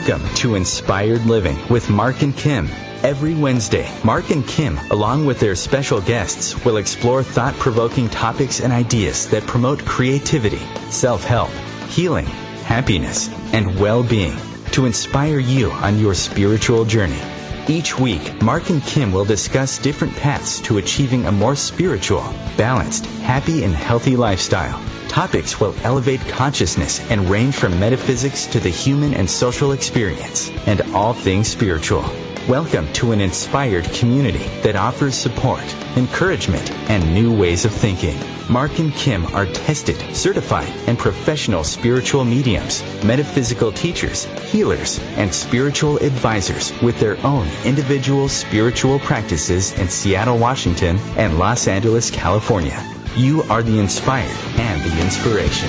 Welcome to Inspired Living with Mark and Kim. Every Wednesday, Mark and Kim, along with their special guests, will explore thought-provoking topics and ideas that promote creativity, self-help, healing, happiness, and well-being to inspire you on your spiritual journey. Each week, Mark and Kim will discuss different paths to achieving a more spiritual, balanced, happy, and healthy lifestyle. Topics will elevate consciousness and range from metaphysics to the human and social experience, and all things spiritual. Welcome to an inspired community that offers support, encouragement, and new ways of thinking. Mark and Kim are tested, certified, and professional spiritual mediums, metaphysical teachers, healers, and spiritual advisors with their own individual spiritual practices in Seattle, Washington, and Los Angeles, California. You are the inspired and the inspiration.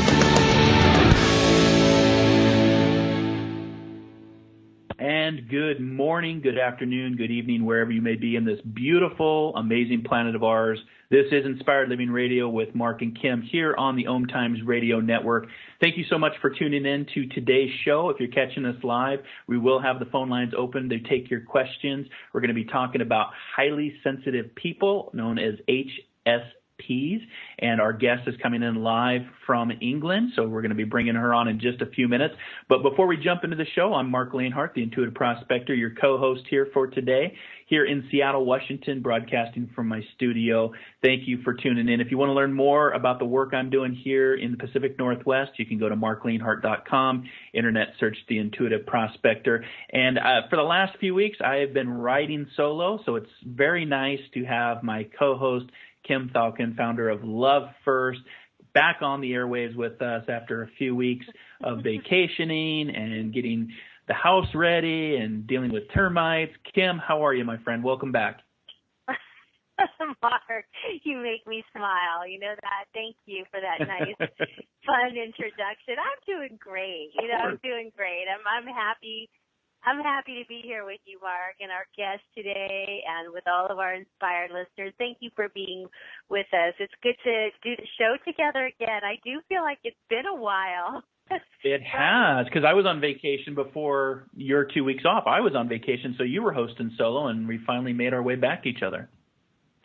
And good morning, good afternoon, good evening, wherever you may be in this beautiful, amazing planet of ours. This is Inspired Living Radio with Mark and Kim here on the OMTimes Radio Network. Thank you so much for tuning in to today's show. If you're catching us live, we will have the phone lines open to take your questions. We're going to be talking about highly sensitive people, known as HSPs, and our guest is coming in live from England, so we're going to be bringing her on in just a few minutes. But before we jump into the show, I'm Mark Lanehart, the Intuitive Prospector, your co-host here for today, here in Seattle, Washington, broadcasting from my studio. Thank you for tuning in. If you want to learn more about the work I'm doing here in the Pacific Northwest, you can go to marklanehart.com, internet search the Intuitive Prospector. And for the last few weeks, I have been writing solo, so it's very nice to have my co-host, Kim Falcon, founder of Love First, back on the airwaves with us after a few weeks of vacationing and getting the house ready and dealing with termites. Kim, how are you, my friend? Welcome back. Mark, you make me smile. You know that. Thank you for that nice, fun introduction. I'm doing great. I'm doing great. I'm happy. I'm happy to be here with you, Mark, and our guest today, and with all of our inspired listeners. Thank you for being with us. It's good to do the show together again. I do feel like it's been a while. It has, because I was on vacation before your 2 weeks off. I was on vacation, so you were hosting solo, and we finally made our way back to each other.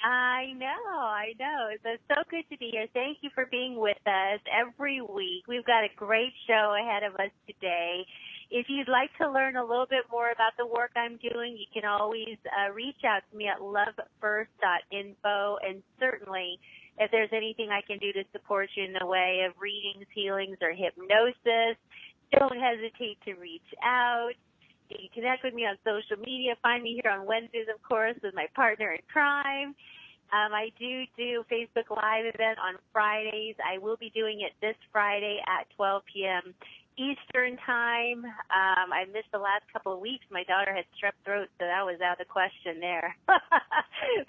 I know. It's so good to be here. Thank you for being with us every week. We've got a great show ahead of us today. If you'd like to learn a little bit more about the work I'm doing, you can always reach out to me at lovefirst.info. And certainly, if there's anything I can do to support you in the way of readings, healings, or hypnosis, don't hesitate to reach out. You can connect with me on social media. Find me here on Wednesdays, of course, with my partner in crime. I do Facebook Live event on Fridays. I will be doing it this Friday at 12 p.m. Eastern time. I missed the last couple of weeks. My daughter had strep throat, so that was out of the question there.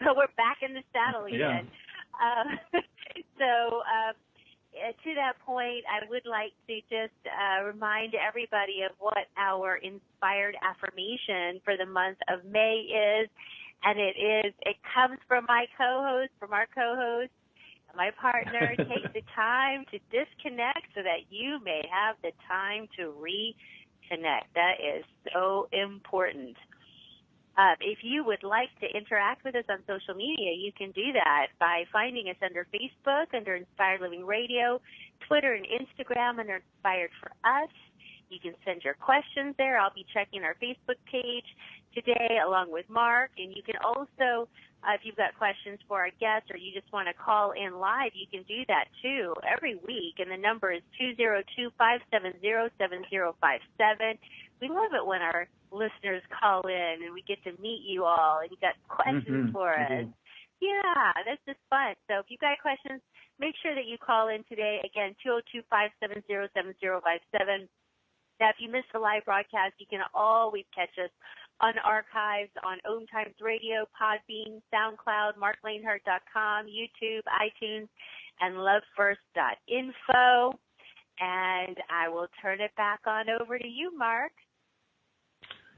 So we're back in the saddle again. To that point, I would like to just remind everybody of what our inspired affirmation for the month of May is. And it comes from our co-host, my partner. Take the time to disconnect so that you may have the time to reconnect. That is so important. If you would like to interact with us on social media, you can do that by finding us under Facebook, under Inspired Living Radio, Twitter and Instagram under Inspired for Us. You can send your questions there. I'll be checking our Facebook page today along with Mark. And you can also, if you've got questions for our guests or you just want to call in live, you can do that too every week. And the number is 202-570-7057. We love it when our listeners call in and we get to meet you all and you got questions for us. Yeah, that's just fun. So if you've got questions, make sure that you call in today. Again, 202-570-7057. Now, if you missed the live broadcast, you can always catch us on archives on OMTimes Radio, Podbean, SoundCloud, marklanehart.com, YouTube, iTunes, and lovefirst.info. And I will turn it back on over to you, Mark.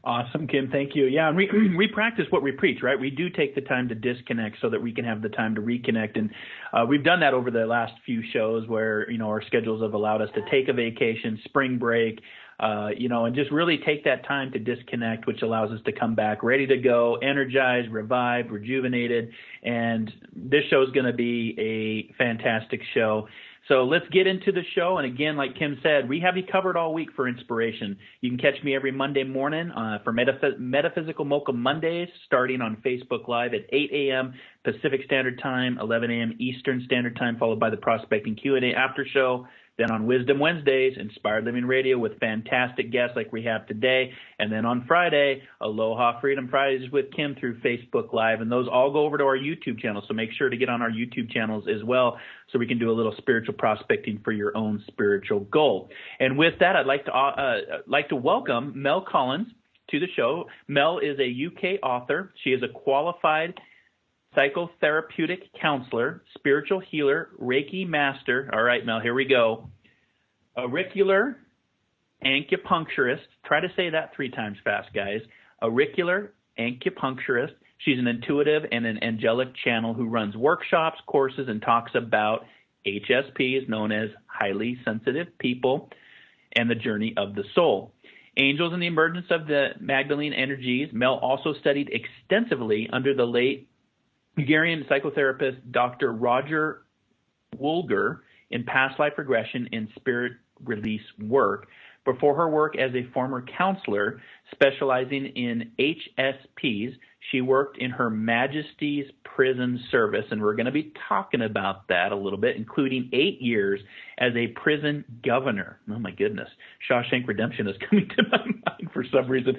Awesome, Kim. Thank you. Yeah, and we practice what we preach, right? We do take the time to disconnect so that we can have the time to reconnect. And we've done that over the last few shows where, our schedules have allowed us to take a vacation, spring break, and just really take that time to disconnect, which allows us to come back ready to go, energized, revived, rejuvenated. And this show is going to be a fantastic show. So let's get into the show. And again, like Kim said, we have you covered all week for inspiration. You can catch me every Monday morning for Metaphysical Mocha Mondays, starting on Facebook Live at 8 a.m. Pacific Standard Time, 11 a.m. Eastern Standard Time, followed by the Prospecting Q&A after show. Then on Wisdom Wednesdays, Inspired Living Radio with fantastic guests like we have today. And then on Friday, Aloha Freedom Fridays with Kim through Facebook Live. And those all go over to our YouTube channel. So make sure to get on our YouTube channels as well so we can do a little spiritual prospecting for your own spiritual goal. And with that, I'd like to welcome Mel Collins to the show. Mel is a UK author. She is a qualified Psychotherapeutic Counselor, Spiritual Healer, Reiki Master. All right, Mel, here we go. Auricular Acupuncturist. Try to say that 3 times fast, guys. Auricular Acupuncturist. She's an intuitive and an angelic channel who runs workshops, courses, and talks about HSPs, known as highly sensitive people, and the journey of the soul. Angels and the emergence of the Magdalene energies. Mel also studied extensively under the late Hungarian psychotherapist Dr. Roger Woolger in past life regression and spirit release work. Before her work as a former counselor specializing in HSPs, she worked in Her Majesty's Prison Service, and we're going to be talking about that a little bit, including 8 years as a prison governor. Oh, my goodness. Shawshank Redemption is coming to my mind for some reason.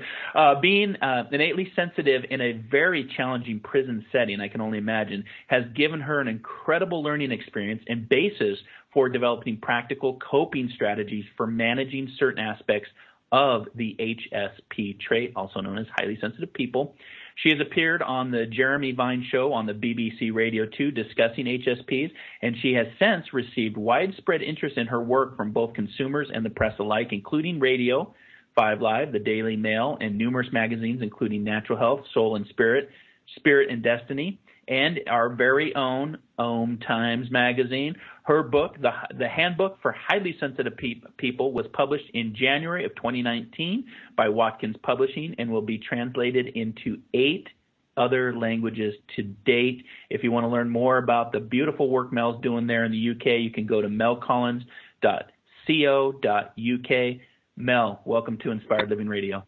Being innately sensitive in a very challenging prison setting, I can only imagine, has given her an incredible learning experience and basis for developing practical coping strategies for managing certain aspects of the HSP trait, also known as highly sensitive people. She has appeared on the Jeremy Vine Show on the BBC Radio 2 discussing HSPs, and she has since received widespread interest in her work from both consumers and the press alike, including radio, 5 Live, the Daily Mail, and numerous magazines, including Natural Health, Soul and Spirit, Spirit and Destiny, and our very own OMTimes magazine. Her book, The Handbook for Highly Sensitive People, was published in January of 2019 by Watkins Publishing and will be translated into 8 other languages to date. If you want to learn more about the beautiful work Mel's doing there in the UK, you can go to melcollins.co.uk. Mel, welcome to Inspired Living Radio.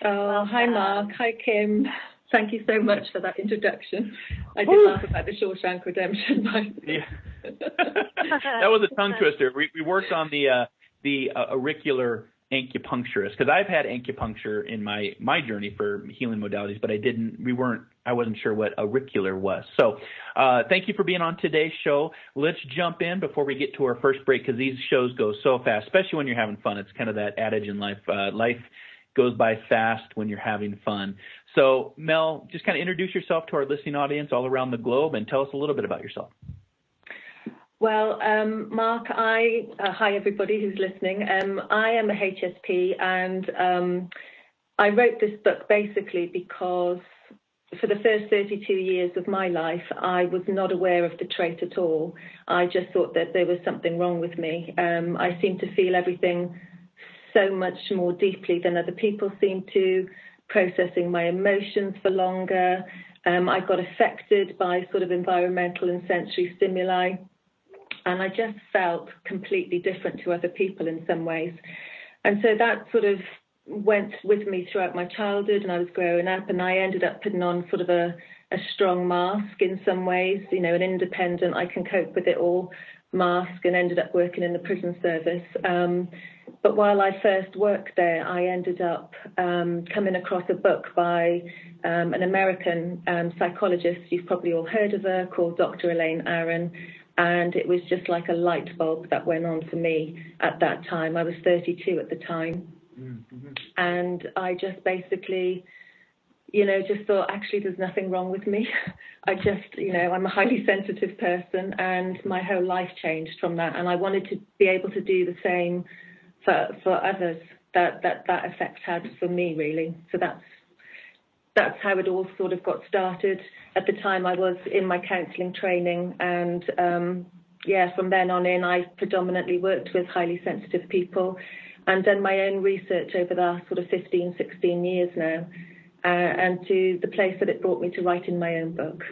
Oh, hi, Mark. Hi, Kim. Thank you so much for that introduction. I did laugh about the Shawshank Redemption. Yeah. That was a tongue twister. We worked on the auricular acupuncturist, because I've had acupuncture in my journey for healing modalities, but I wasn't sure what auricular was. So thank you for being on today's show. Let's jump in before we get to our first break, because these shows go so fast, especially when you're having fun. It's kind of that adage in life. Life goes by fast when you're having fun. So, Mel, just kind of introduce yourself to our listening audience all around the globe and tell us a little bit about yourself. Well, Mark, hi everybody who's listening. I am a HSP, and I wrote this book basically because for the first 32 years of my life, I was not aware of the trait at all. I just thought that there was something wrong with me. I seemed to feel everything so much more deeply than other people seem to, processing my emotions for longer. I got affected by sort of environmental and sensory stimuli, and I just felt completely different to other people in some ways. And so that sort of went with me throughout my childhood, and I was growing up, and I ended up putting on sort of a strong mask in some ways, an independent, I can cope with it all mask, and ended up working in the prison service. But while I first worked there, I ended up coming across a book by an American psychologist, you've probably all heard of her, called Dr. Elaine Aron. And it was just like a light bulb that went on for me at that time. I was 32 at the time. Mm-hmm. And I just basically, just thought, actually, there's nothing wrong with me. I just, I'm a highly sensitive person, and my whole life changed from that. And I wanted to be able to do the same for others, that effect had for me, really. So that's how it all sort of got started. At the time, I was in my counselling training, and from then on in, I predominantly worked with highly sensitive people and done my own research over the last sort of 15, 16 years now, and to the place that it brought me to writing my own book.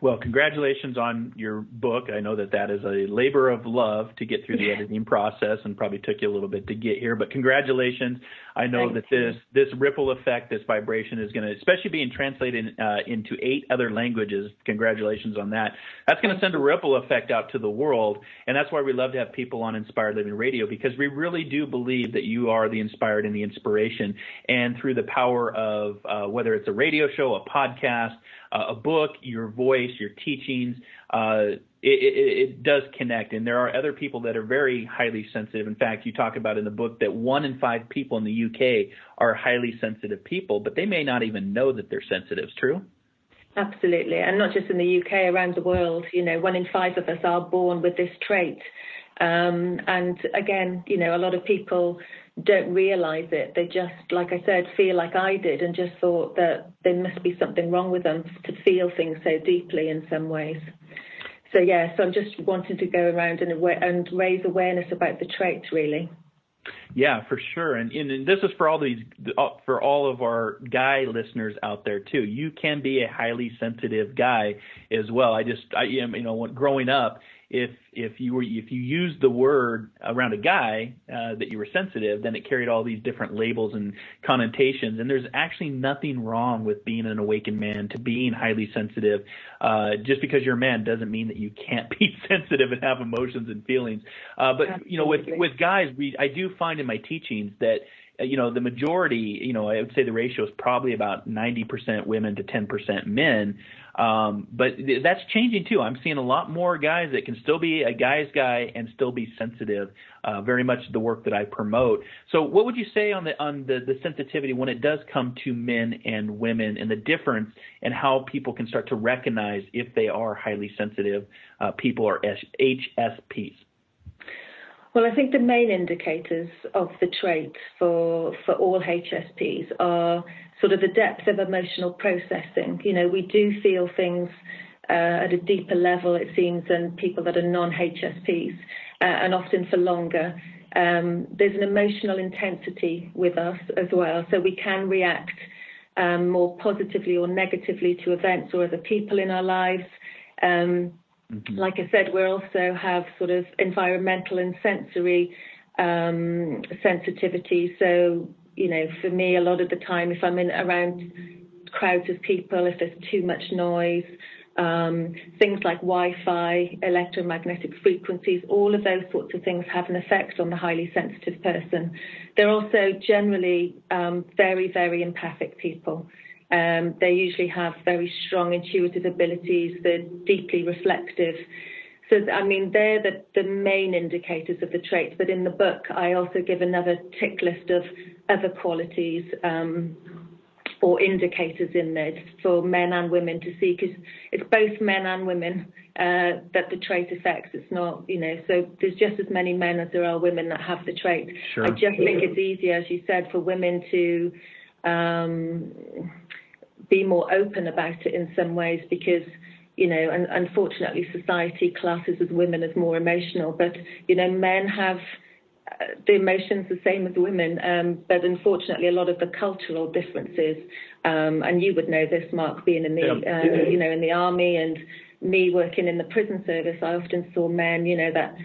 Well, congratulations on your book. I know that is a labor of love to get through the editing process, and probably took you a little bit to get here, but congratulations. I know that this ripple effect, this vibration is going to, especially being translated into 8 other languages, congratulations on that. That's going to send a ripple effect out to the world, and that's why we love to have people on Inspired Living Radio, because we really do believe that you are the inspired and the inspiration, and through the power of whether it's a radio show, a podcast, a book, your voice, your teachings, it does connect. And there are other people that are very highly sensitive. In fact, you talk about in the book that 1 in 5 people in the UK are highly sensitive people, but they may not even know that they're sensitive. True? Absolutely. And not just in the UK, around the world. 1 in 5 of us are born with this trait. And again, a lot of people don't realize it. They just, like I said, feel like I did, and just thought that there must be something wrong with them to feel things so deeply in some ways. So I'm just wanting to go around and raise awareness about the trait, really. Yeah, for sure. And this is for all of our guy listeners out there too. You can be a highly sensitive guy as well. I am, growing up, if you used the word around a guy that you were sensitive, then it carried all these different labels and connotations. And there's actually nothing wrong with being an awakened man, to being highly sensitive. Just because you're a man doesn't mean that you can't be sensitive and have emotions and feelings. But with guys, I do find in my teachings that the majority, I would say the ratio is probably about 90% women to 10% men. But that's changing too. I'm seeing a lot more guys that can still be a guy's guy and still be sensitive. Very much the work that I promote. So, what would you say on the sensitivity when it does come to men and women, and the difference in how people can start to recognize if they are highly sensitive people or HSPs? Well, I think the main indicators of the trait for all HSPs are sort of the depth of emotional processing. We do feel things at a deeper level, it seems, than people that are non-HSPs, and often for longer. There's an emotional intensity with us as well, so we can react more positively or negatively to events or other people in our lives. Like I said, we also have sort of environmental and sensory sensitivity. So, for me, a lot of the time, if I'm around crowds of people, if there's too much noise, things like Wi-Fi, electromagnetic frequencies, all of those sorts of things have an effect on the highly sensitive person. They're also generally very, very empathic people. They usually have very strong intuitive abilities. They're deeply reflective. So, they're the main indicators of the traits. But in the book, I also give another tick list of other qualities or indicators in there for men and women to see, because it's both men and women that the trait affects. It's not, so there's just as many men as there are women that have the trait. Sure. I just think it's easier, as you said, for women to be more open about it in some ways, because and unfortunately society classes as women as more emotional, but men have the emotions the same as women, but unfortunately a lot of the cultural differences, and you would know this, Mark, being in the in the army, and me working in the prison service, I often saw men that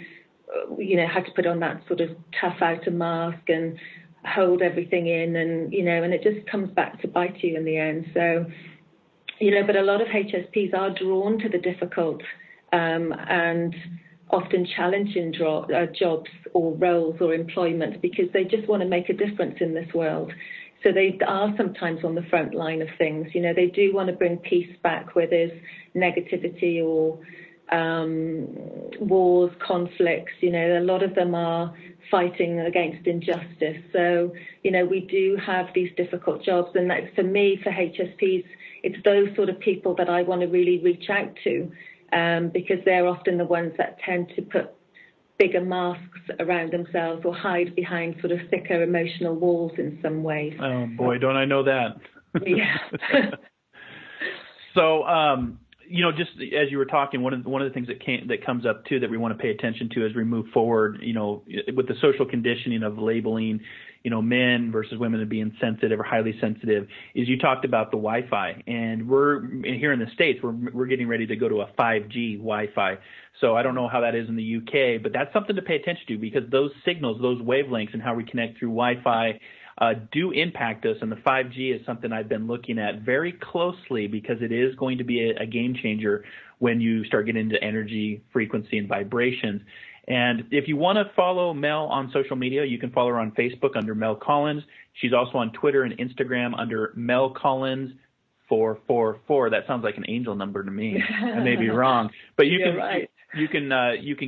had to put on that sort of tough outer mask and hold everything in, and and it just comes back to bite you in the end. So but a lot of HSPs are drawn to the difficult and often challenging jobs or roles or employment, because they just want to make a difference in this world. So they are sometimes on the front line of things. They do want to bring peace back where there's negativity or wars, conflicts. A lot of them are fighting against injustice. So, we do have these difficult jobs, and that's, for me, for HSPs, it's those sort of people that I want to really reach out to, because they're often the ones that tend to put bigger masks around themselves or hide behind sort of thicker emotional walls in some ways. Oh boy, don't I know that. Yeah. So, just as you were talking, one of the things that comes up too that we want to pay attention to as we move forward, with the social conditioning of labeling, men versus women being sensitive or highly sensitive, is you talked about the Wi-Fi, and we're here in the States, we're getting ready to go to a 5G Wi-Fi. So I don't know how that is in the UK, but that's something to pay attention to, because those signals, those wavelengths, and how we connect through Wi-Fi do impact us, and the 5G is something I've been looking at very closely, because it is going to be a game changer when you start getting into energy, frequency, and vibrations. And if you want to follow Mel on social media, you can follow her on Facebook under Mel Collins. She's also on Twitter and Instagram under Mel Collins 444. That sounds like an angel number to me. I may be wrong, but You're right. You can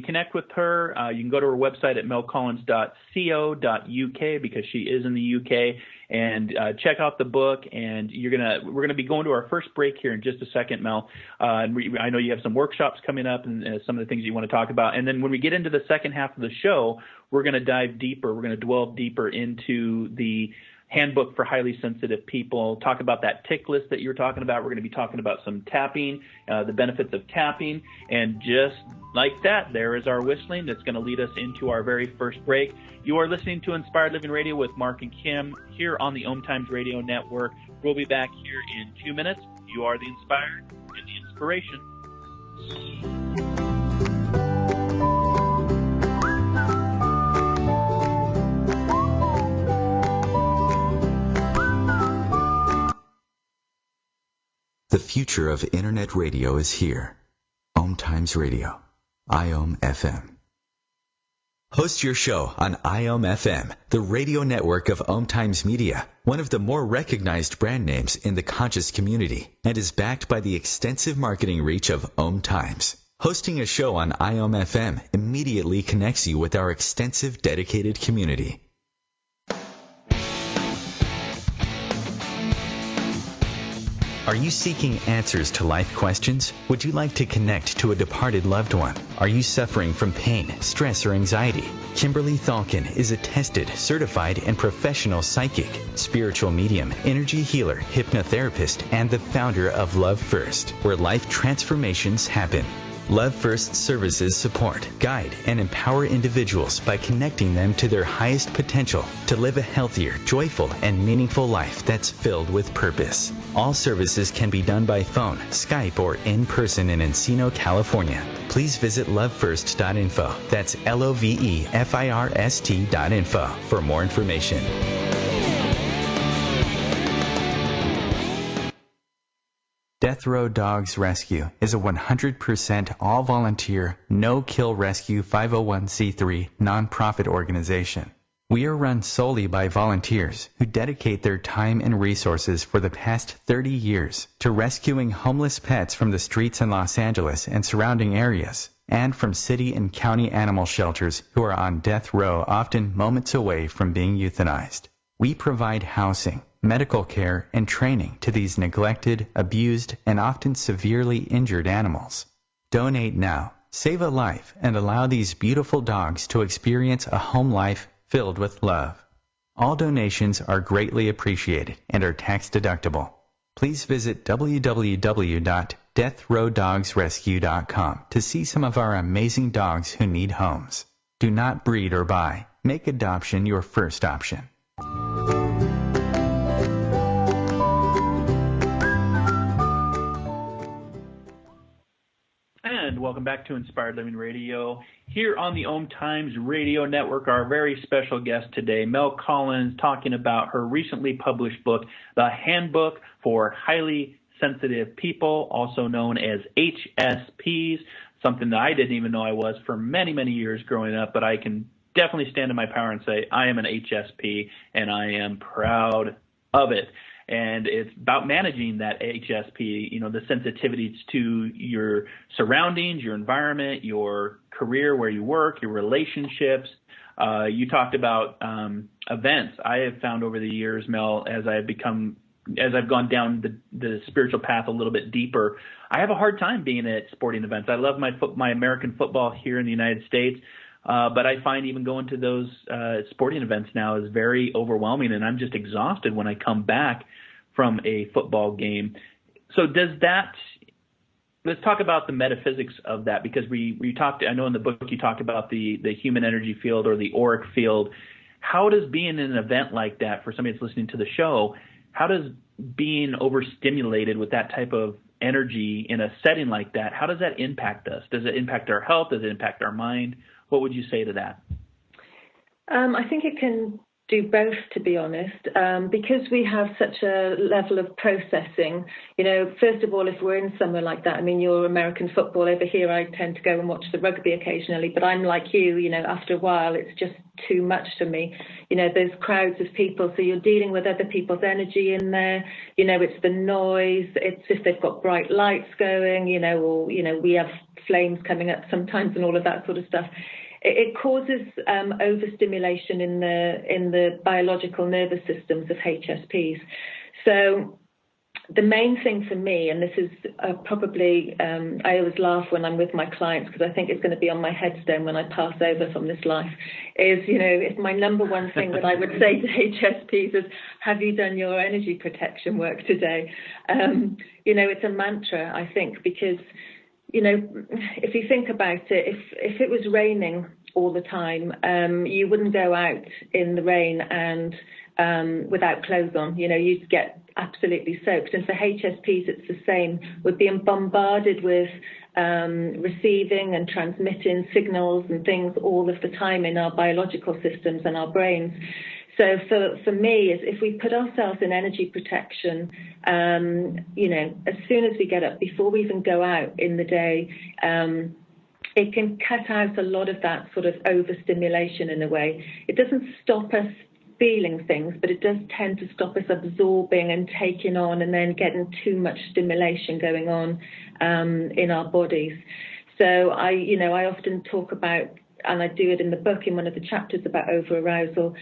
connect with her. You can go to her website at melcollins.co.uk, because she is in the UK, and check out the book. And we're gonna be going to our first break here in just a second, Mel. And I know you have some workshops coming up and some of the things you want to talk about. And then when we get into the second half of the show, we're going to dive deeper. We're going to delve deeper into the Handbook for Highly Sensitive People, talk about that tick list that you're talking about. We're going to be talking about some tapping, the benefits of tapping, and just like that, there is our whistling that's going to lead us into our very first break. You are listening to Inspired Living Radio with Mark and Kim here on the OMTimes Radio Network. We'll be back here in 2 minutes. You are the inspired and the inspiration. The future of Internet radio is here. OMTimes Radio. IOM FM. Host your show on IOM FM, the radio network of OMTimes Media, one of the more recognized brand names in the conscious community, and is backed by the extensive marketing reach of OMTimes. Hosting a show on IOM FM immediately connects you with our extensive dedicated community. Are you seeking answers to life questions? Would you like to connect to a departed loved one? Are you suffering from pain, stress, or anxiety? Kimberly Thalkin is a tested, certified, and professional psychic, spiritual medium, energy healer, hypnotherapist, and the founder of Love First, where life transformations happen. Love First services support, guide, and empower individuals by connecting them to their highest potential to live a healthier, joyful, and meaningful life that's filled with purpose. All services can be done by phone, Skype, or in person in Encino, California. Please visit lovefirst.info. That's LOVEFIRST.info for more information. Death Row Dogs Rescue is a 100% all-volunteer, no-kill rescue 501c3 nonprofit organization. We are run solely by volunteers who dedicate their time and resources for the past 30 years to rescuing homeless pets from the streets in Los Angeles and surrounding areas, and from city and county animal shelters who are on death row, often moments away from being euthanized. We provide housing, medical care, and training to these neglected, abused, and often severely injured animals. Donate now, save a life, and allow these beautiful dogs to experience a home life filled with love. All donations are greatly appreciated and are tax deductible. Please visit www.deathrowdogsrescue.com to see some of our amazing dogs who need homes. Do not breed or buy. Make adoption your first option. And welcome back to Inspired Living Radio here on the OMTimes Radio Network. Our very special guest today, Mel Collins, talking about her recently published book, The Handbook for Highly Sensitive People, also known as HSPs, something that I didn't even know I was for many, many years growing up, but I can definitely stand in my power and say I am an HSP, and I am proud of it. And it's about managing that HSP, the sensitivities to your surroundings, your environment, your career, where you work, your relationships. You talked about events. I have found over the years, Mel, as I've gone down the spiritual path a little bit deeper, I have a hard time being at sporting events. I love my American football here in the United States, But I find even going to those sporting events now is very overwhelming, and I'm just exhausted when I come back from a football game. So let's talk about the metaphysics of that, because we talked, I know in the book you talked about the human energy field or the auric field. How does being in an event like that, for somebody that's listening to the show, how does being overstimulated with that type of energy in a setting like that, how does that impact us? Does it impact our health? Does it impact our mind? What would you say to that? I think it can do both, to be honest, because we have such a level of processing. First of all, if we're in somewhere like that, I mean, you're American football. Over here, I tend to go and watch the rugby occasionally, but I'm like you, after a while, it's just too much for me. There's crowds of people, so you're dealing with other people's energy in there. It's the noise, it's if they've got bright lights going, or, we have flames coming up sometimes and all of that sort of stuff. It causes overstimulation in the biological nervous systems of HSPs. So the main thing for me, and this is probably, I always laugh when I'm with my clients because I think it's going to be on my headstone when I pass over from this life, is, it's my number one thing that I would say to HSPs is, have you done your energy protection work today? It's a mantra, I think, because if you think about it, if it was raining all the time, you wouldn't go out in the rain and without clothes on. You'd get absolutely soaked. And for HSPs, it's the same. We're being bombarded with receiving and transmitting signals and things all of the time in our biological systems and our brains. So for me, if we put ourselves in energy protection, as soon as we get up, before we even go out in the day, it can cut out a lot of that sort of overstimulation in a way. It doesn't stop us feeling things, but it does tend to stop us absorbing and taking on and then getting too much stimulation going on in our bodies. So I often talk about, and I do it in the book in one of the chapters about over-arousal,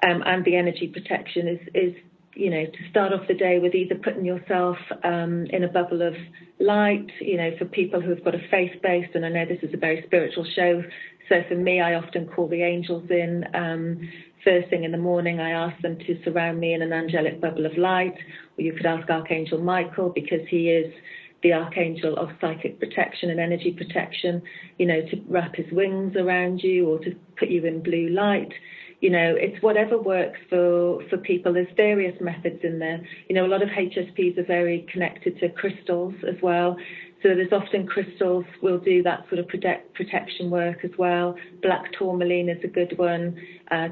and the energy protection is to start off the day with either putting yourself in a bubble of light, for people who've got a faith base, and I know this is a very spiritual show, so for me, I often call the angels in. First thing in the morning, I ask them to surround me in an angelic bubble of light, or you could ask Archangel Michael, because he is the archangel of psychic protection and energy protection, to wrap his wings around you or to put you in blue light. It's whatever works for people. There's various methods in there. A lot of HSPs are very connected to crystals as well. So there's often crystals will do that sort of protection work as well. Black tourmaline is a good one,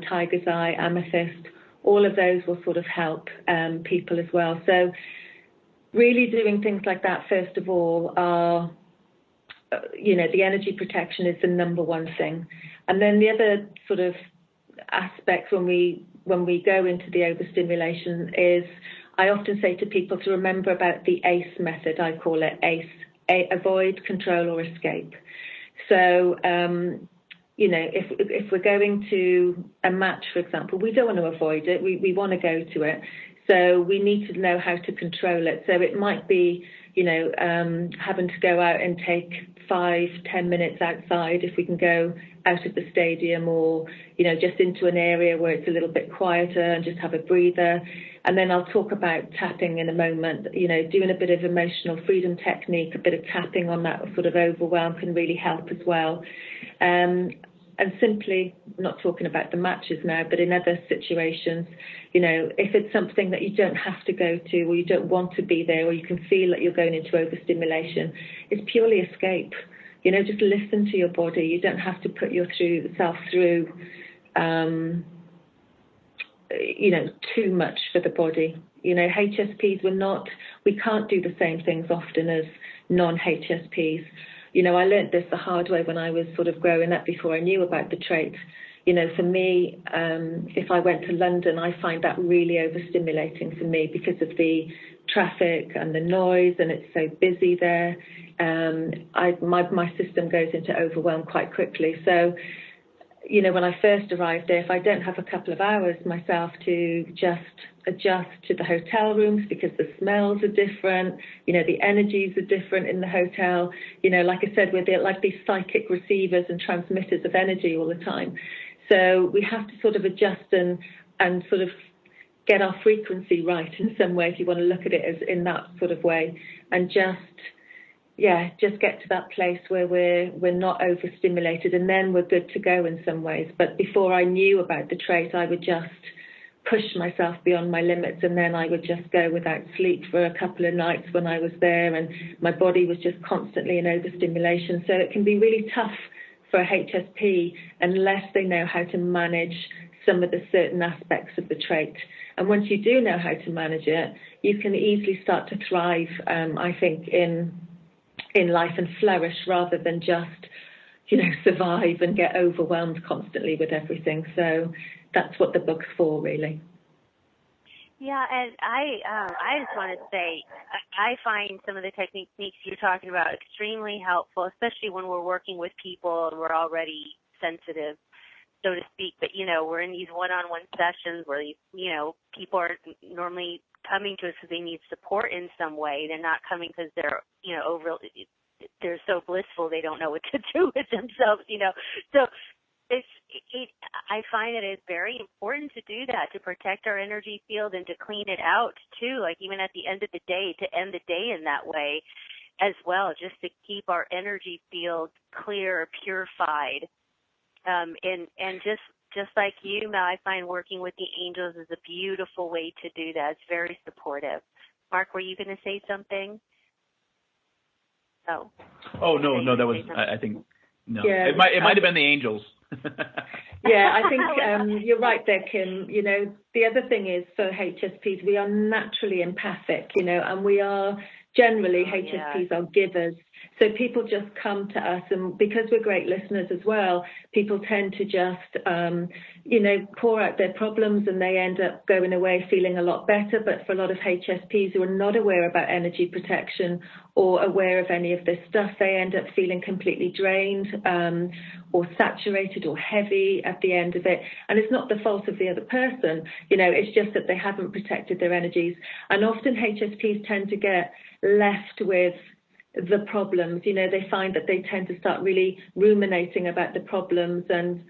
tiger's eye, amethyst. All of those will sort of help people as well. So really doing things like that, first of all, are, the energy protection is the number one thing. And then the other sort of aspect when we go into the overstimulation is, I often say to people to remember about the ACE method. I call it ACE, avoid, control, or escape. So if we're going to a match, for example, we don't want to avoid it, we want to go to it, so we need to know how to control it. So it might be having to go out and take 5-10 minutes outside, if we can go out of the stadium, or just into an area where it's a little bit quieter and just have a breather. And then I'll talk about tapping in a moment. Doing a bit of emotional freedom technique, a bit of tapping on that sort of overwhelm can really help as well. And simply, I'm not talking about the matches now, but in other situations, if it's something that you don't have to go to, or you don't want to be there, or you can feel that you're going into overstimulation, it's purely escape. Just listen to your body. You don't have to put yourself through, too much for the body. HSPs, we can't do the same things often as non-HSPs. I learned this the hard way when I was sort of growing up, before I knew about the trait. For me, if I went to London, I find that really overstimulating for me because of the traffic and the noise, and it's so busy there. My system goes into overwhelm quite quickly. So, you know, when I first arrived there, if I don't have a couple of hours myself to just adjust to the hotel rooms because the smells are different, you know, the energies are different in the hotel, you know, like I said, we're like these psychic receivers and transmitters of energy all the time. So we have to sort of adjust and sort of get our frequency right in some way, if you want to look at it as in that sort of way, and just get to that place where we're not overstimulated, and then we're good to go in some ways. But before I knew about the trait, I would just push myself beyond my limits, and then I would just go without sleep for a couple of nights when I was there, and my body was just constantly in overstimulation. So it can be really tough for a HSP unless they know how to manage some of the certain aspects of the trait. And once you do know how to manage it, you can easily start to thrive, I think, in life and flourish rather than just, you know, survive and get overwhelmed constantly with everything. So that's what the book's for, really. Yeah, and I just want to say I find some of the techniques you're talking about extremely helpful, especially when we're working with people and we're already sensitive, so to speak. But, you know, we're in these one-on-one sessions where, you know, people are normally coming to us because they need support in some way. They're not coming because they're, you know, they're so blissful they don't know what to do with themselves, you know. So I find that it's very important to do that, to protect our energy field and to clean it out too, like even at the end of the day, to end the day in that way as well, just to keep our energy field clear, purified. And just like you, Mel, I find working with the angels is a beautiful way to do that. It's very supportive. Mark, were you going to say something? No. Oh, no, that was, I think, no. Yeah, it might have been the angels. Yeah, I think you're right there, Kim. You know, the other thing is for HSPs, we are naturally empathic, you know, and we are generally, HSPs are givers. So people just come to us, and because we're great listeners as well, people tend to just, you know, pour out their problems, and they end up going away feeling a lot better. But for a lot of HSPs who are not aware about energy protection or aware of any of this stuff, they end up feeling completely drained or saturated or heavy at the end of it. And it's not the fault of the other person, you know, it's just that they haven't protected their energies. And often HSPs tend to get left with the problems. You know, they find that they tend to start really ruminating about the problems and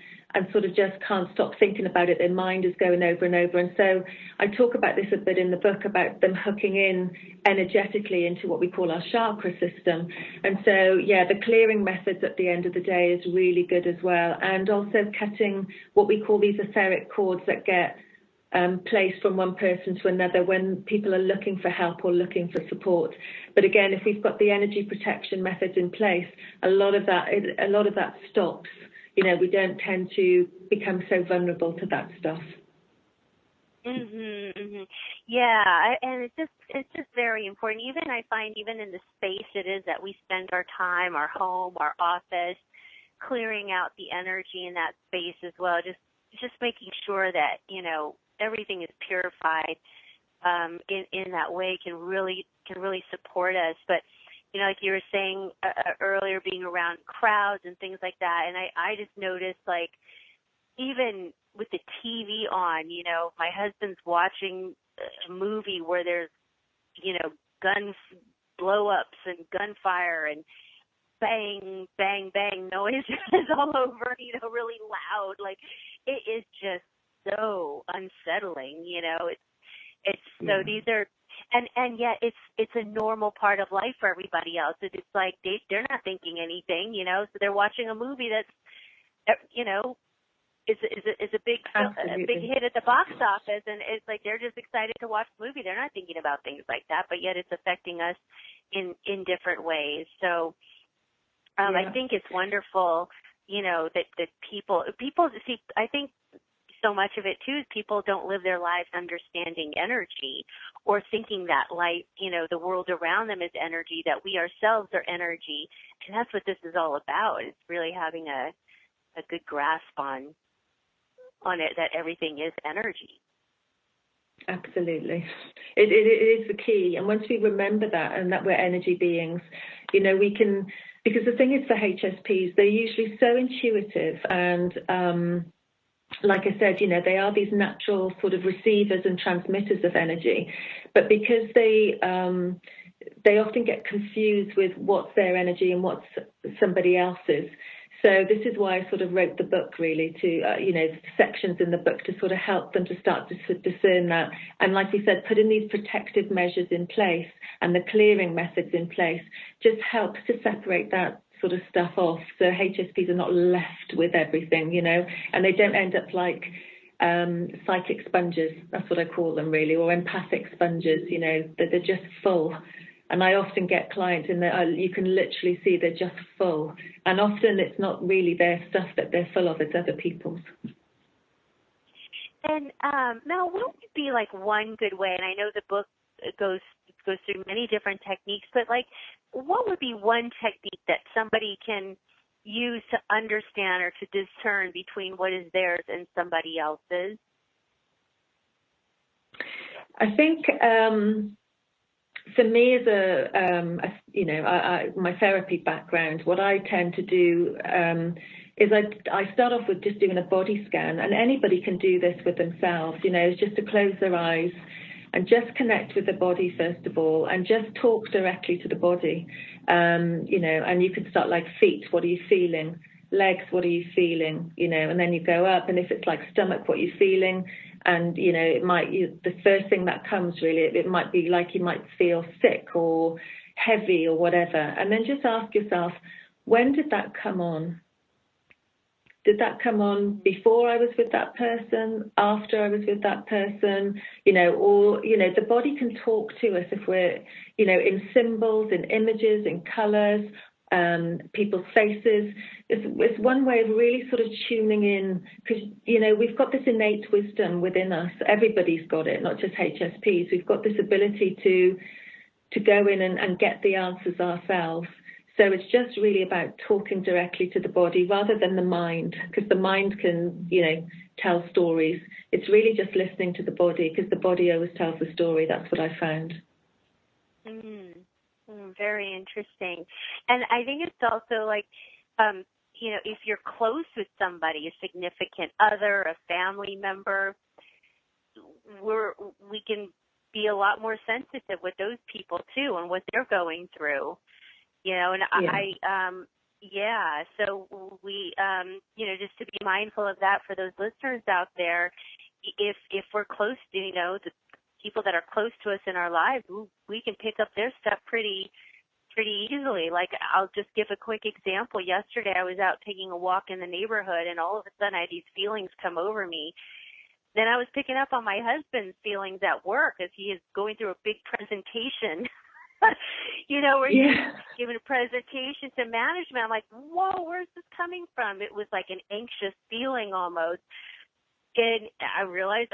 sort of just can't stop thinking about it. Their mind is going over and over. And so I talk about this a bit in the book, about them hooking in energetically into what we call our chakra system. And so, yeah, the clearing methods at the end of the day is really good as well. And also cutting what we call these etheric cords that get placed from one person to another when people are looking for help or looking for support. But again, if we've got the energy protection methods in place, a lot of that stops. You know, we don't tend to become so vulnerable to that stuff. Yeah, and it's just very important. Even I find even in the space it is that we spend our time, our home, our office, clearing out the energy in that space as well. Just making sure that, you know, everything is purified in that way can really support us. But, you know, like you were saying earlier, being around crowds and things like that, and I just noticed, like, even with the TV on, you know, my husband's watching a movie where there's, you know, guns, blow-ups and gunfire and bang, bang, bang noises all over, you know, really loud. Like, it is just so unsettling, you know. It's so these are, and yet it's a normal part of life for everybody else. It's like they're not thinking anything, you know. So they're watching a movie that's, you know, is a big hit at the box office, and it's like they're just excited to watch the movie. They're not thinking about things like that, but yet it's affecting us in different ways. So I think it's wonderful, you know, that people see. I think so much of it too is people don't live their lives understanding energy or thinking that, like, you know, the world around them is energy, that we ourselves are energy, and that's what this is all about. It's really having a good grasp on it, that everything is energy. Absolutely. It is the key. And once we remember that, and that we're energy beings, you know, we can because the thing is for HSPs, they're usually so intuitive and like I said, you know, they are these natural sort of receivers and transmitters of energy, but because they often get confused with what's their energy and what's somebody else's. So this is why I sort of wrote the book, really, to, you know, sections in the book to sort of help them to start to discern that. And like we said, putting these protective measures in place and the clearing methods in place just helps to separate that sort of stuff off, so HSPs are not left with everything, you know, and they don't end up like psychic sponges, that's what I call them really, or empathic sponges, you know, that they're just full. And I often get clients in there, you can literally see they're just full, and often it's not really their stuff that they're full of, it's other people's. And Mel, what would be like one good way, and I know the book goes through many different techniques, but like, what would be one technique that somebody can use to understand or to discern between what is theirs and somebody else's? I think for me, as you know, my therapy background, what I tend to do is I start off with just doing a body scan, and anybody can do this with themselves, you know, just to close their eyes and just connect with the body first of all, and just talk directly to the body, you know, and you can start like feet, what are you feeling? Legs, what are you feeling? You know, and then you go up, and if it's like stomach, what are you feeling? And, you know, it might, the first thing that comes really, it might be like you might feel sick or heavy or whatever. And then just ask yourself, when did that come on? Did that come on before I was with that person, after I was with that person, you know, or, you know, the body can talk to us if we're, you know, in symbols, in images, in colours, people's faces. It's one way of really sort of tuning in, because, you know, we've got this innate wisdom within us. Everybody's got it, not just HSPs. We've got this ability to go in and get the answers ourselves. So it's just really about talking directly to the body rather than the mind, because the mind can, you know, tell stories. It's really just listening to the body, because the body always tells the story. That's what I found. Very interesting. And I think it's also like, you know, if you're close with somebody, a significant other, a family member, we can be a lot more sensitive with those people too and what they're going through. You know, and so we, you know, just to be mindful of that for those listeners out there, if we're close to, you know, the people that are close to us in our lives, we can pick up their stuff pretty easily. Like, I'll just give a quick example. Yesterday, I was out taking a walk in the neighborhood, and all of a sudden I had these feelings come over me. Then I was picking up on my husband's feelings at work as he is going through a big presentation. You know, where he's giving a presentation to management. I'm like, whoa, where's this coming from? It was like an anxious feeling almost. And I realized,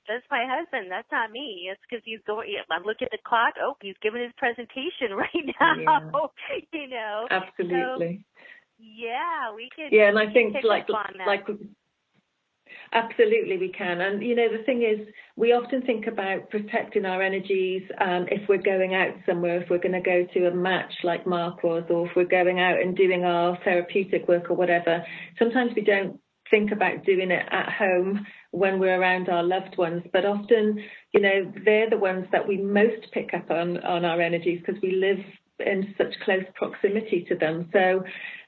that's my husband. That's not me. It's because he's going. I'm looking at the clock. Oh, he's giving his presentation right now. Yeah. You know. Absolutely. So, yeah, we could. Yeah, and I think like absolutely we can. And you know, the thing is, we often think about protecting our energies if we're going out somewhere, if we're going to go to a match like Mark was, or if we're going out and doing our therapeutic work or whatever. Sometimes we don't think about doing it at home when we're around our loved ones, but often, you know, they're the ones that we most pick up on our energies, because we live in such close proximity to them. So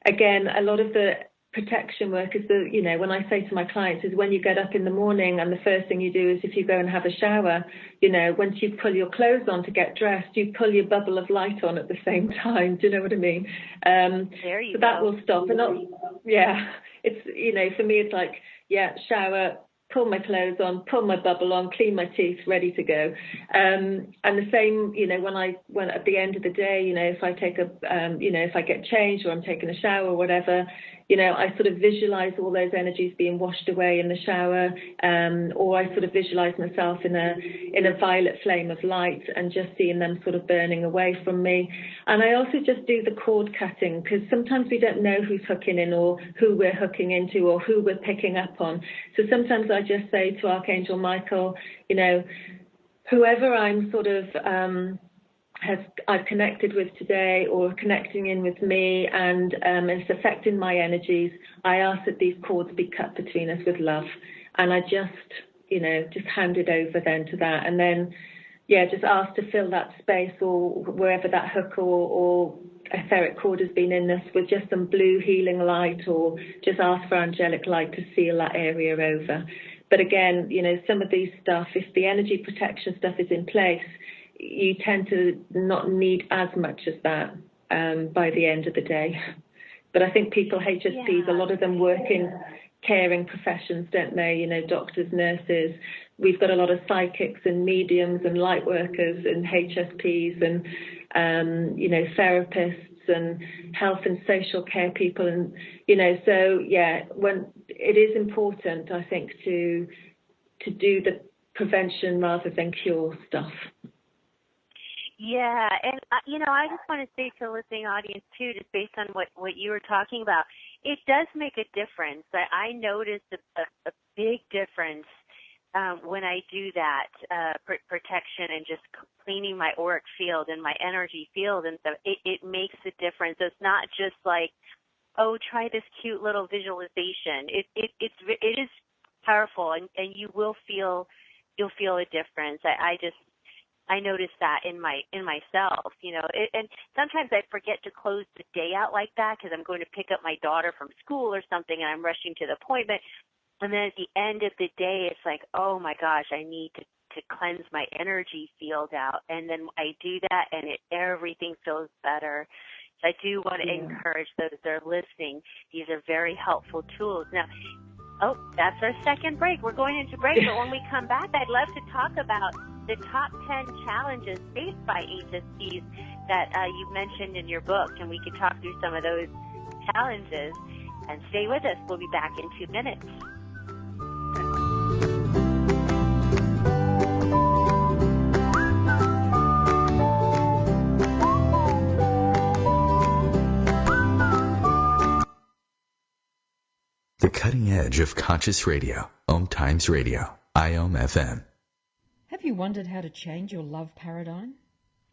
again, a lot of the protection work is you know, when I say to my clients, is when you get up in the morning and the first thing you do is, if you go and have a shower, you know, once you pull your clothes on to get dressed, you pull your bubble of light on at the same time. Do you know what I mean? There you so go. That will stop. And it's, you know, for me, it's like, shower, pull my clothes on, pull my bubble on, clean my teeth, ready to go. And the same, you know, when at the end of the day, you know, if I take you know, if I get changed or I'm taking a shower or whatever, you know, I sort of visualize all those energies being washed away in the shower, or I sort of visualize myself in a violet flame of light and just seeing them sort of burning away from me. And I also just do the cord cutting, because sometimes we don't know who's hooking in or who we're hooking into or who we're picking up on. So sometimes I just say to Archangel Michael, you know, whoever I'm sort of I've connected with today or connecting in with me, and it's affecting my energies, I ask that these cords be cut between us with love. And I just hand it over then to that. And then, just ask to fill that space or wherever that hook or etheric cord has been in us with just some blue healing light, or just ask for angelic light to seal that area over. But again, some of these stuff, if the energy protection stuff is in place, you tend to not need as much as that by the end of the day. But I think people, HSPs, a lot of them work in caring professions, don't they? Doctors, nurses. We've got a lot of psychics and mediums and light workers and HSPs and, therapists and health and social care people. And, when it is important, I think, to do the prevention rather than cure stuff. Yeah, and, I just want to say to the listening audience, too, just based on what you were talking about, it does make a difference. I noticed a big difference when I do that protection and just cleaning my auric field and my energy field. And so it makes a difference. It's not just like, oh, try this cute little visualization. It is powerful, and you'll feel a difference. I noticed that in myself, and sometimes I forget to close the day out like that because I'm going to pick up my daughter from school or something, and I'm rushing to the appointment. And then at the end of the day, it's like, oh my gosh, I need to cleanse my energy field out. And then I do that, and everything feels better. So I do want to encourage those that are listening. These are very helpful tools. Now, that's our second break. We're going into break, but when we come back, I'd love to talk about the top 10 challenges faced by HSPs that you mentioned in your book, and we could talk through some of those challenges. And stay with us. We'll be back in 2 minutes. The cutting edge of conscious radio, OMTimes Radio, IOM FM. Have you wondered how to change your love paradigm?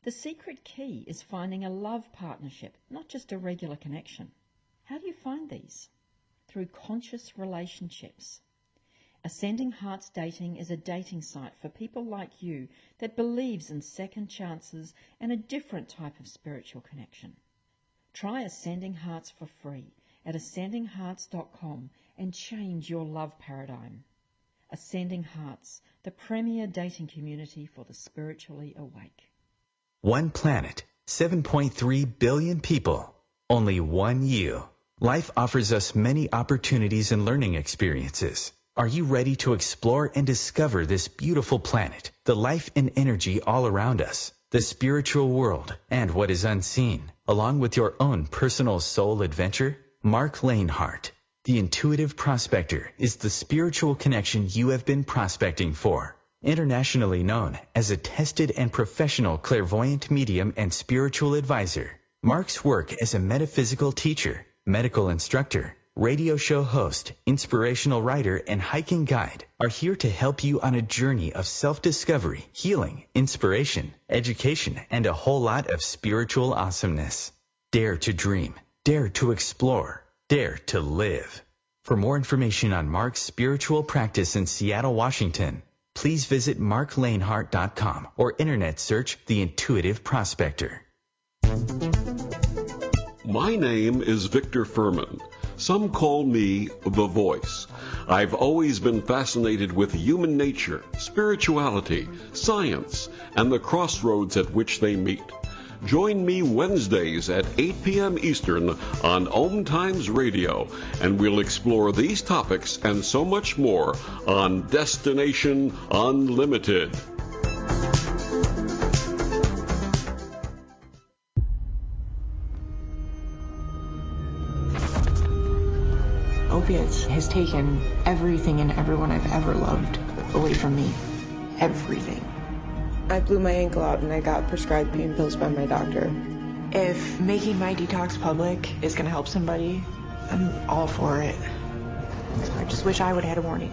The secret key is finding a love partnership, not just a regular connection. How do you find these? Through conscious relationships. Ascending Hearts Dating is a dating site for people like you that believes in second chances and a different type of spiritual connection. Try Ascending Hearts for free at ascendinghearts.com and change your love paradigm. Ascending Hearts, the premier dating community for the spiritually awake. One planet, 7.3 billion people, only one you. Life offers us many opportunities and learning experiences. Are you ready to explore and discover this beautiful planet, the life and energy all around us, the spiritual world, and what is unseen, along with your own personal soul adventure? Mark Lanehart, the intuitive prospector, is the spiritual connection you have been prospecting for. Internationally known as a tested and professional clairvoyant medium and spiritual advisor, Mark's work as a metaphysical teacher, medical instructor, radio show host, inspirational writer, and hiking guide are here to help you on a journey of self-discovery, healing, inspiration, education, and a whole lot of spiritual awesomeness. Dare to dream. Dare to explore. Dare to live. For more information on Mark's spiritual practice in Seattle, Washington, please visit marklanehart.com or internet search The Intuitive Prospector. My name is Victor Furman. Some call me The Voice. I've always been fascinated with human nature, spirituality, science, and the crossroads at which they meet. Join me Wednesdays at 8 p.m. Eastern on OMTimes Radio, and we'll explore these topics and so much more on Destination Unlimited. Opiates has taken everything and everyone I've ever loved away from me. Everything. I blew my ankle out and I got prescribed pain pills by my doctor. If making my detox public is going to help somebody, I'm all for it. I just wish I would have had a warning.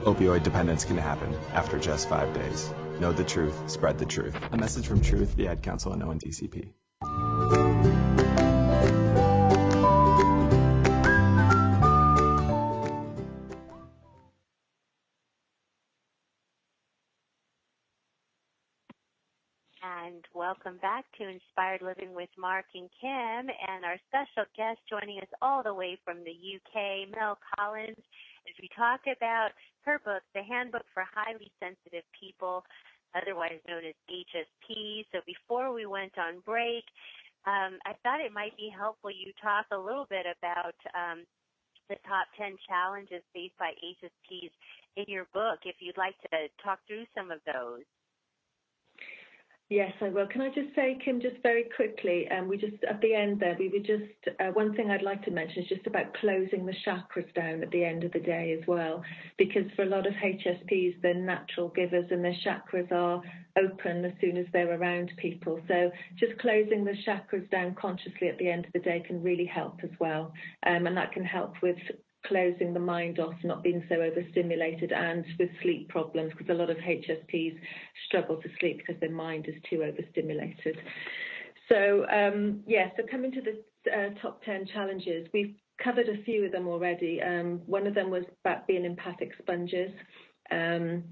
Opioid dependence can happen after just 5 days. Know the truth, spread the truth. A message from Truth, the Ad Council, and ONTCP. And welcome back to Inspired Living with Mark and Kim, and our special guest joining us all the way from the UK, Mel Collins, as we talk about her book, The Handbook for Highly Sensitive People, otherwise known as HSPs. So before we went on break, I thought it might be helpful you talk a little bit about the top 10 challenges faced by HSPs in your book, if you'd like to talk through some of those. Yes, I will. Can I just say, Kim, just very quickly, we just, at the end there, we were just, one thing I'd like to mention is just about closing the chakras down at the end of the day as well, because for a lot of HSPs, they're natural givers and their chakras are open as soon as they're around people. So just closing the chakras down consciously at the end of the day can really help as well. And that can help with closing the mind off, not being so overstimulated, and with sleep problems, because a lot of HSPs struggle to sleep because their mind is too overstimulated. So, so coming to the top 10 challenges, we've covered a few of them already. One of them was about being empathic sponges. The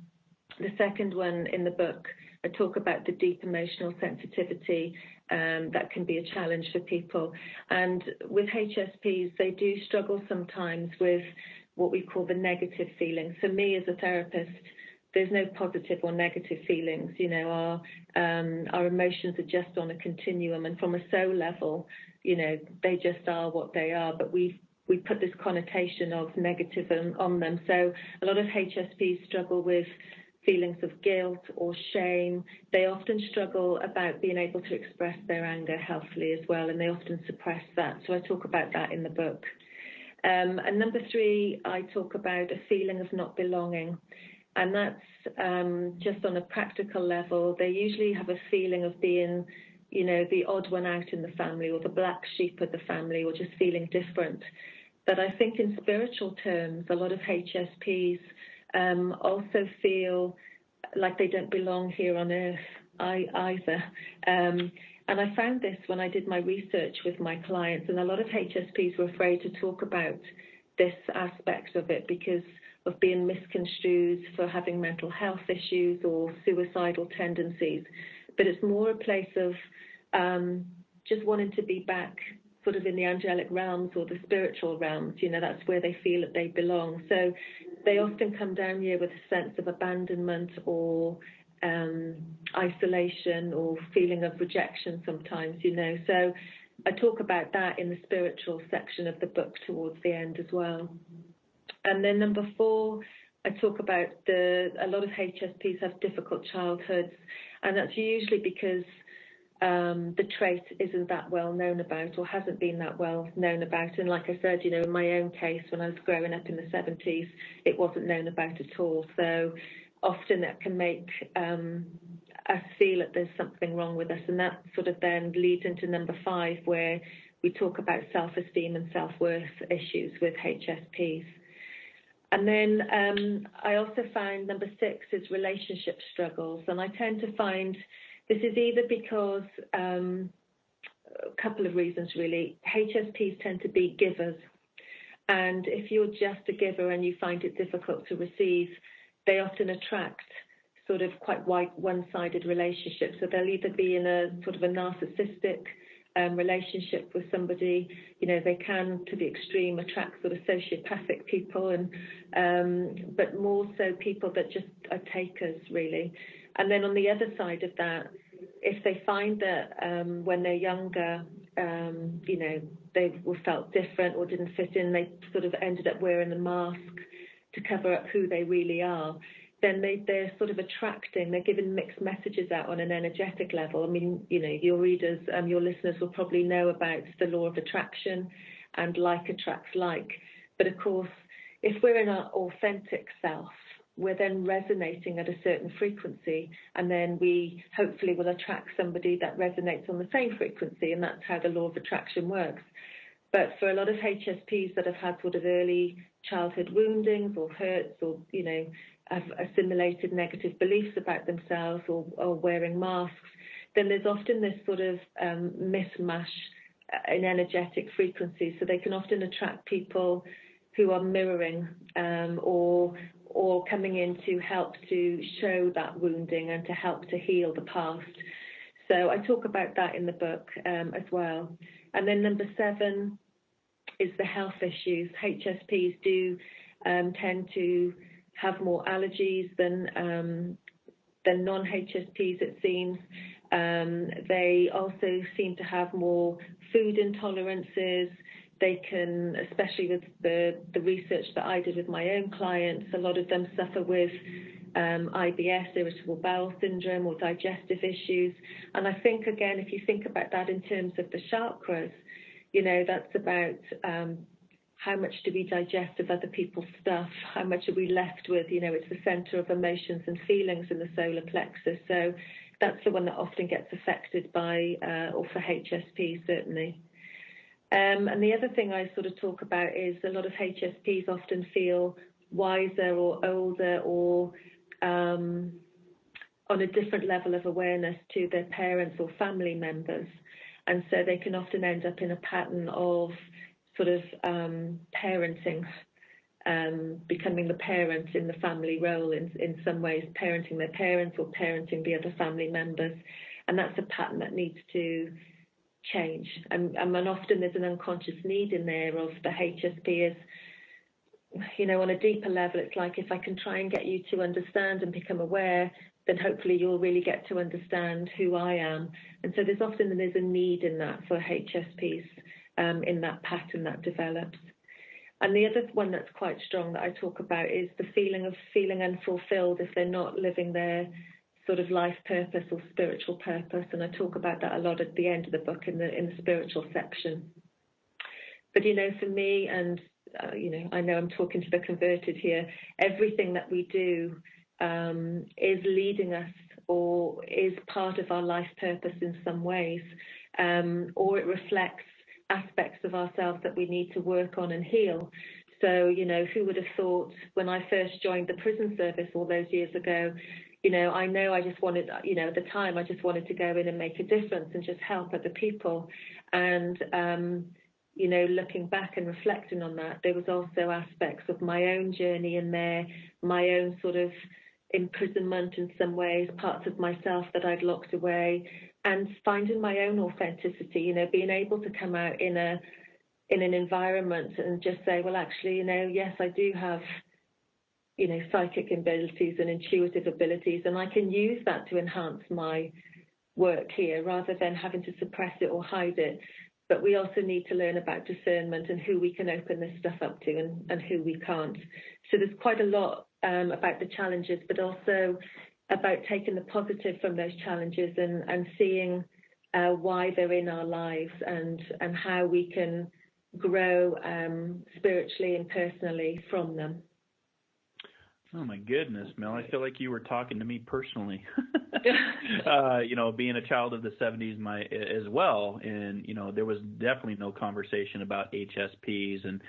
second one in the book, I talk about the deep emotional sensitivity that can be a challenge for people. And with HSPs, they do struggle sometimes with what we call the negative feelings. For me as a therapist, there's no positive or negative feelings. You know, our emotions are just on a continuum, and from a soul level, you know, they just are what they are. But we put this connotation of negative on them. So a lot of HSPs struggle with feelings of guilt or shame. They often struggle about being able to express their anger healthily as well, and they often suppress that. So I talk about that in the book. And number 3, I talk about a feeling of not belonging. And that's just on a practical level. They usually have a feeling of being, you know, the odd one out in the family, or the black sheep of the family, or just feeling different. But I think in spiritual terms, a lot of HSPs also feel like they don't belong here on earth either. And I found this when I did my research with my clients, and a lot of HSPs were afraid to talk about this aspect of it because of being misconstrued for having mental health issues or suicidal tendencies. But it's more a place of just wanting to be back sort of in the angelic realms or the spiritual realms. You know, that's where they feel that they belong. So they often come down here with a sense of abandonment or isolation or feeling of rejection sometimes, you know. So I talk about that in the spiritual section of the book towards the end as well. And then number 4, I talk about a lot of HSPs have difficult childhoods, and that's usually because the trait isn't that well known about, or hasn't been that well known about. And like I said, you know, in my own case, when I was growing up in the 70s, it wasn't known about at all. So often that can make us feel that there's something wrong with us. And that sort of then leads into number 5, where we talk about self-esteem and self-worth issues with HSPs. And then I also find number 6 is relationship struggles. And I tend to find this is either because a couple of reasons, really. HSPs tend to be givers. And if you're just a giver and you find it difficult to receive, they often attract sort of quite one-sided relationships. So they'll either be in a sort of a narcissistic relationship with somebody. You know, they can, to the extreme, attract sort of sociopathic people, and but more so people that just are takers, really. And then on the other side of that, if they find that when they're younger, you know, they were felt different or didn't fit in, they sort of ended up wearing a mask to cover up who they really are, then they're sort of attracting, they're giving mixed messages out on an energetic level. I mean, you know, your readers, your listeners will probably know about the law of attraction and like attracts like. But of course, if we're in our authentic self, we're then resonating at a certain frequency, and then we hopefully will attract somebody that resonates on the same frequency, and that's how the law of attraction works. But for a lot of HSPs that have had sort of early childhood woundings or hurts, or, you know, have assimilated negative beliefs about themselves or wearing masks, then there's often this sort of mismatch in energetic frequencies. So they can often attract people who are mirroring or coming in to help to show that wounding and to help to heal the past. So I talk about that in the book as well. And then number 7 is the health issues. HSPs do tend to have more allergies than non-HSPs, it seems. They also seem to have more food intolerances. They can, especially with the research that I did with my own clients, a lot of them suffer with IBS, irritable bowel syndrome, or digestive issues. And I think, again, if you think about that in terms of the chakras, you know, that's about how much do we digest of other people's stuff? How much are we left with? You know, it's the center of emotions and feelings in the solar plexus. So that's the one that often gets affected by, or for HSP, certainly. And the other thing I sort of talk about is a lot of HSPs often feel wiser or older or on a different level of awareness to their parents or family members. And so they can often end up in a pattern of sort of parenting, becoming the parent in the family role in some ways, parenting their parents or parenting the other family members. And that's a pattern that needs to change. And often there's an unconscious need in there of the HSP is, you know, on a deeper level, it's like if I can try and get you to understand and become aware, then hopefully you'll really get to understand who I am. And so there's a need in that for HSPs in that pattern that develops. And the other one that's quite strong that I talk about is the feeling of feeling unfulfilled if they're not living their sort of life purpose or spiritual purpose. And I talk about that a lot at the end of the book in the spiritual section. But, you know, for me, and you know, I know I'm talking to the converted here, everything that we do is leading us or is part of our life purpose in some ways, or it reflects aspects of ourselves that we need to work on and heal. So, you know, who would have thought when I first joined the prison service all those years ago, you know I just wanted, you know, at the time I just wanted to go in and make a difference and just help other people. And you know, looking back and reflecting on that, there was also aspects of my own journey in there, my own sort of imprisonment in some ways, parts of myself that I'd locked away, and finding my own authenticity, you know, being able to come out in an environment and just say, well, actually, you know, yes, I do have, you know, psychic abilities and intuitive abilities, and I can use that to enhance my work here rather than having to suppress it or hide it. But we also need to learn about discernment and who we can open this stuff up to and who we can't. So there's quite a lot about the challenges, but also about taking the positive from those challenges and seeing why they're in our lives and how we can grow spiritually and personally from them. Oh, my goodness, Mel. I feel like you were talking to me personally. You know, being a child of the 70s as well. And, you know, there was definitely no conversation about HSPs. And,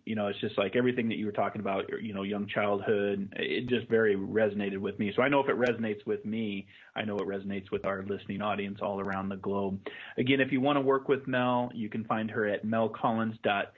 you know, it's just like everything that you were talking about, you know, young childhood, it just very resonated with me. So I know if it resonates with me, I know it resonates with our listening audience all around the globe. Again, if you want to work with Mel, you can find her at melcollins.co.uk.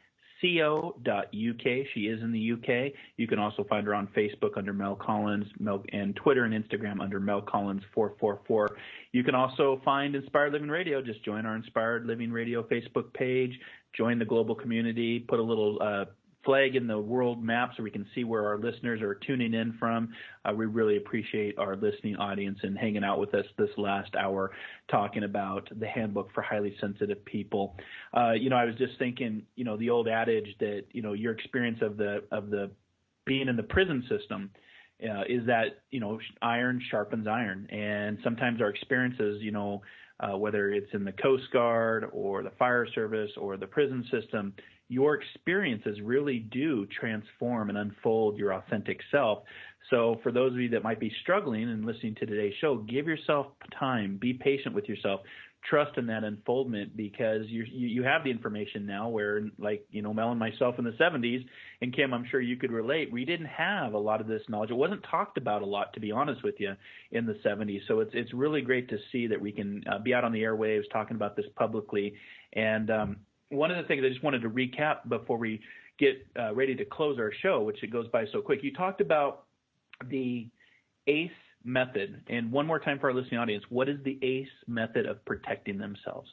She is in the UK. You can also find her on Facebook under Mel Collins, and Twitter and Instagram under Mel Collins 444. You can also find Inspired Living Radio. Just join our Inspired Living Radio Facebook page, join the global community, put a little flag in the world map so we can see where our listeners are tuning in from. We really appreciate our listening audience and hanging out with us this last hour talking about the handbook for highly sensitive people. You know, I was just thinking, you know, the old adage that, you know, your experience of the being in the prison system is that, you know, iron sharpens iron. And sometimes our experiences, you know, whether it's in the Coast Guard or the fire service or the prison system, your experiences really do transform and unfold your authentic self. So for those of you that might be struggling and listening to today's show, give yourself time, be patient with yourself. trust in that unfoldment, because you have the information now where, like, Mel and myself in the 70s, and Kim, I'm sure you could relate, we didn't have a lot of this knowledge. It wasn't talked about a lot, to be honest with you, in the 70s. So it's really great to see that we can be out on the airwaves talking about this publicly. And one of the things I just wanted to recap before we get ready to close our show, which it goes by so quick, you talked about the ACE method. And one more time for our listening audience, what is the ACE method of protecting themselves?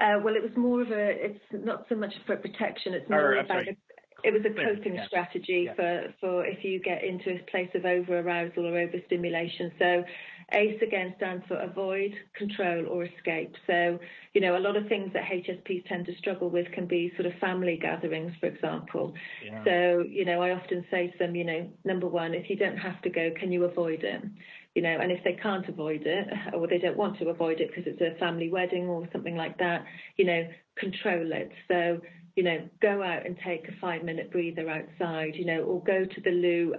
Well, it was more of it's not so much for protection, it's more about it was a coping strategy for if you get into a place of over-arousal or overstimulation. So ACE, again, stands for avoid, control, or escape. So, a lot of things that HSPs tend to struggle with can be sort of family gatherings, for example. Yeah. So, I often say to them, number one, if you don't have to go, can you avoid it? And if they can't avoid it, or they don't want to avoid it because it's a family wedding or something like that, control it. So, go out and take a 5-minute breather outside, or go to the loo.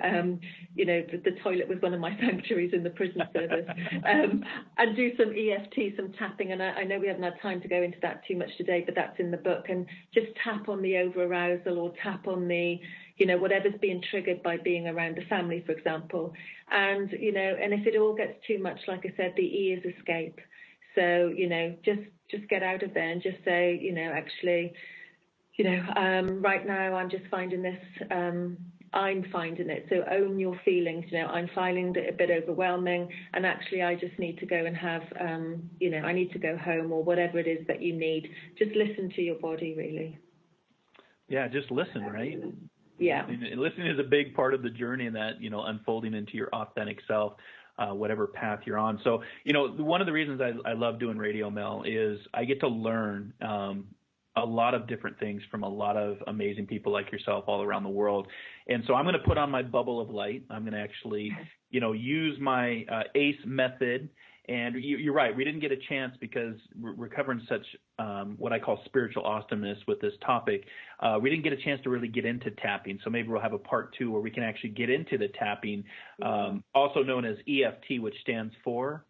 The toilet was one of my sanctuaries in the prison service, and do some EFT, some tapping. And I know we haven't had time to go into that too much today, but that's in the book. And just tap on the over-arousal, or tap on the, whatever's being triggered by being around the family, for example. And, and if it all gets too much, like I said, the E is escape. So, just get out of there and just say, actually, right now I'm just finding this, I'm finding it. So own your feelings. I'm finding it a bit overwhelming, and actually I just need to go and have, I need to go home, or whatever it is that you need. Just listen to your body, really. Yeah, just listen, right? Yeah. And listening is a big part of the journey, in that, unfolding into your authentic self, whatever path you're on. So, one of the reasons I love doing radio, Mel, is I get to learn a lot of different things from a lot of amazing people like yourself all around the world. And so I'm going to put on my bubble of light. I'm going to actually, use my ACE method. And you're right. We didn't get a chance, because we're covering such what I call spiritual awesomeness with this topic. We didn't get a chance to really get into tapping. So maybe we'll have a part 2 where we can actually get into the tapping, also known as EFT, which stands for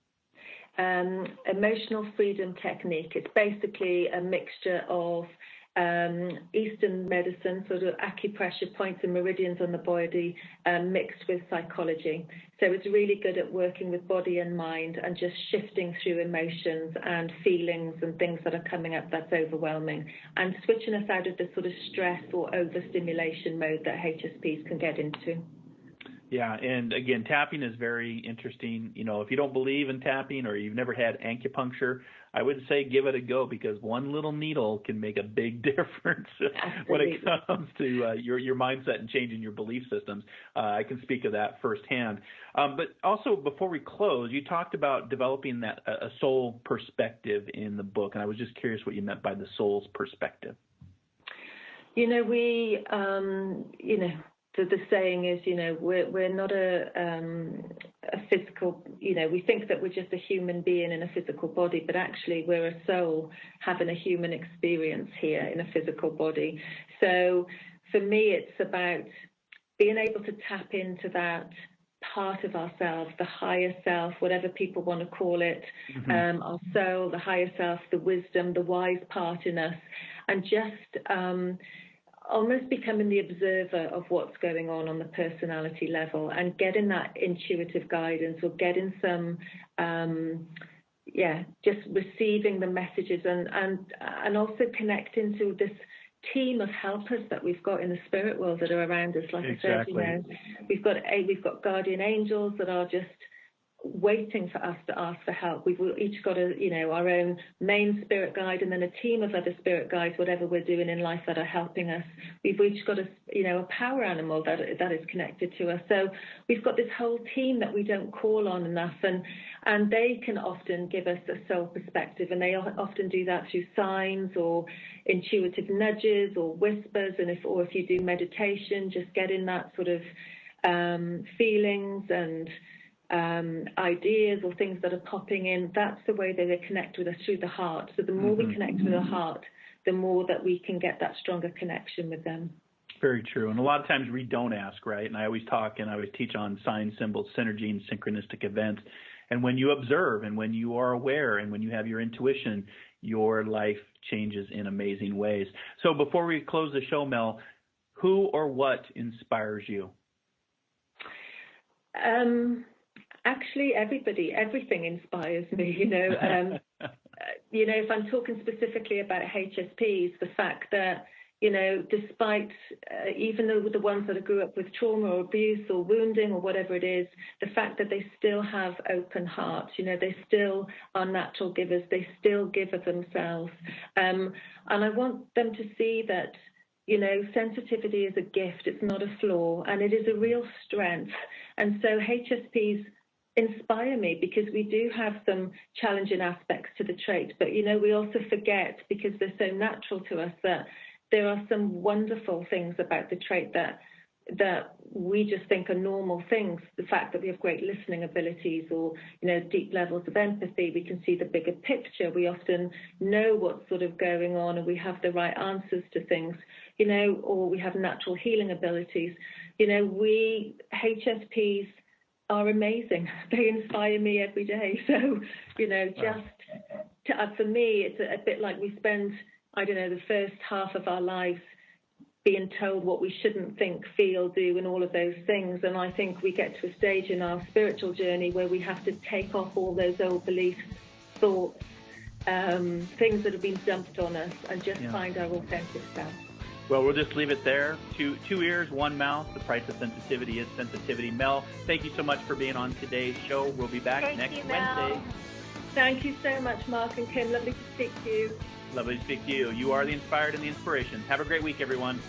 Emotional Freedom Technique. It's basically a mixture of Eastern medicine, sort of acupressure points and meridians on the body, mixed with psychology. So it's really good at working with body and mind, and just shifting through emotions and feelings and things that are coming up that's overwhelming, and switching us out of the sort of stress or overstimulation mode that HSPs can get into. Yeah, and again, tapping is very interesting. If you don't believe in tapping, or you've never had acupuncture, I would say give it a go, because one little needle can make a big difference when it comes to your mindset and changing your belief systems. I can speak of that firsthand. But also, before we close, you talked about developing a soul perspective in the book, and I was just curious what you meant by the soul's perspective. The saying is, we're not a physical, we think that we're just a human being in a physical body, but actually we're a soul having a human experience here in a physical body. So for me, it's about being able to tap into that part of ourselves, the higher self, whatever people want to call it, our soul, the higher self, the wisdom, the wise part in us, and just almost becoming the observer of what's going on the personality level, and getting that intuitive guidance, or getting some, just receiving the messages, and also connecting to this team of helpers that we've got in the spirit world that are around us. Like exactly. I said, we've got guardian angels that are just waiting for us to ask for help. We've each got our own main spirit guide, and then a team of other spirit guides, whatever we're doing in life, that are helping us. We've each got a power animal that is connected to us. So we've got this whole team that we don't call on enough, and they can often give us a soul perspective, and they often do that through signs or intuitive nudges or whispers. And if you do meditation, just getting that sort of feelings and ideas or things that are popping in. That's the way that they connect with us, through the heart. So the more we connect with our heart, the more that we can get that stronger connection with them. Very true. And a lot of times we don't ask, right? And I always teach on signs, symbols, synergy, and synchronistic events. And when you observe and when you are aware and when you have your intuition, your life changes in amazing ways. So before we close the show, Mel, who or what inspires you? Actually, everything inspires me, if I'm talking specifically about HSPs, the fact that, despite even though the ones that grew up with trauma or abuse or wounding or whatever it is, the fact that they still have open hearts, they still are natural givers, they still give of themselves. And I want them to see that, sensitivity is a gift, it's not a flaw, and it is a real strength. And so HSPs inspire me because we do have some challenging aspects to the trait, but we also forget, because they're so natural to us, that there are some wonderful things about the trait that we just think are normal things. The fact that we have great listening abilities or deep levels of empathy, we can see the bigger picture, we often know what's sort of going on and we have the right answers to things, or we have natural healing abilities. We HSPs are amazing. They inspire me every day. So, for me, it's a bit like we spend, the first half of our lives being told what we shouldn't think, feel, do, and all of those things. And I think we get to a stage in our spiritual journey where we have to take off all those old beliefs, thoughts, things that have been dumped on us, and just find our authentic self. Well, we'll just leave it there. Two ears, one mouth. The price of sensitivity is sensitivity. Mel, thank you so much for being on today's show. We'll be back next Wednesday. Thank you so much, Mark and Kim. Lovely to speak to you. Lovely to speak to you. You are the inspired and the inspiration. Have a great week, everyone.